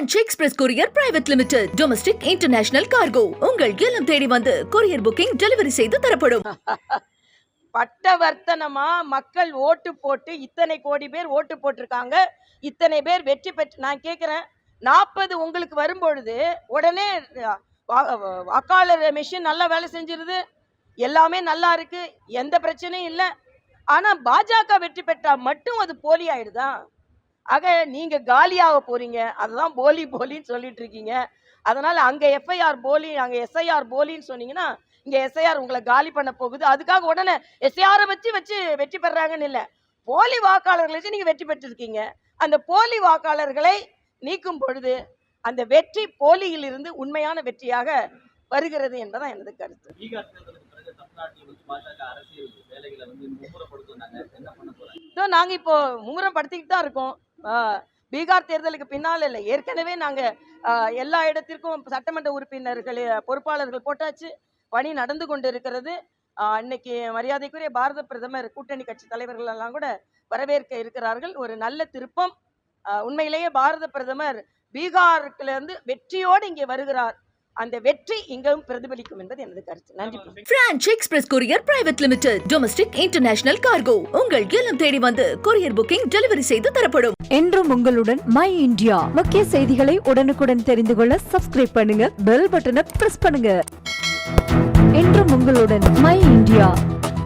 Branch express courier private limited. Domestic international cargo. உங்கள் இல்லம் தேடி வந்து கொரியர் புக்கிங் டெலிவரி செய்து தரப்படும். பட்டவர்த்தனமா மக்கள் ஓட்டு போட்டு இத்தனை கோடி பேர் ஓட்டு போட்டிருக்காங்க, இத்தனை பேர் வெற்றி பெற்று. நான் கேட்குறேன், 40 உங்களுக்கு வரும்பொழுது உடனே வாக்காளர் மிஷின் நல்லா வேலை செஞ்சிருது, எல்லாமே நல்லா இருக்கு, எந்த பிரச்சனையும் இல்லை. ஆனால் பாஜக வெற்றி பெற்றா மட்டும் அது போலி ஆயிடுதா? ஆக நீங்க காலியாக போறீங்க, அதுதான் போலி போலின்னு சொல்லிட்டு இருக்கீங்க. அதனால அங்க எஃப்ஐஆர் போலி, அங்க எஸ்ஐஆர் போலின்னு சொன்னீங்கன்னா இங்க எஸ்ஐஆர் உங்களை காலி பண்ண போகுது. அதுக்காக உடனே எஸ்ஐஆரை வச்சு வெற்றி பெறாங்கன்னு இல்லை, போலி வாக்காளர்களை வச்சு நீங்க வெற்றி பெற்றிருக்கீங்க. அந்த போலி வாக்காளர்களை நீக்கும் பொழுது அந்த வெற்றி போலியில் இருந்து உண்மையான வெற்றியாக வருகிறது என்பதான் எனது கருத்து. நாங்க இப்போ மும்முரப்படுத்திக்கிட்டு தான் இருக்கோம். பீகார் தேர்தலுக்கு பின்னால் இல்லை, ஏற்கனவே நாங்க எல்லா இடத்திற்கும் சட்டமன்ற உறுப்பினர்கள் பொறுப்பாளர்கள் போட்டாச்சு, பணி நடந்து கொண்டு இருக்கிறது. இன்னைக்கு மரியாதைக்குரிய பாரத பிரதமர் கூட்டணி கட்சி தலைவர்கள் எல்லாம் கூட வரவேற்க இருக்கிறார்கள். ஒரு நல்ல திருப்பம். உண்மையிலேயே பாரத பிரதமர் பீகார்ல இருந்து வெற்றியோடு இங்கே வருகிறார். அந்த வெற்றி இங்கும் பிரதிபலிக்கும் என்பது எனது கருத்து. நன்றி. Branch express courier private limited. Domestic international cargo. உங்கள் இல்லம் தேடி வந்து கொரியர் புக்கிங் டெலிவரி செய்து தரப்படும். என்றும் உங்களுடன் மை இந்தியா. முக்கிய செய்திகளை உடனுக்குடன் தெரிந்து கொள்ள சப்ஸ்கிரைப் பண்ணுங்க, பெல் பட்டனை பிரஸ் பண்ணுங்க. என்றும் உங்களுடன் மை இந்தியா.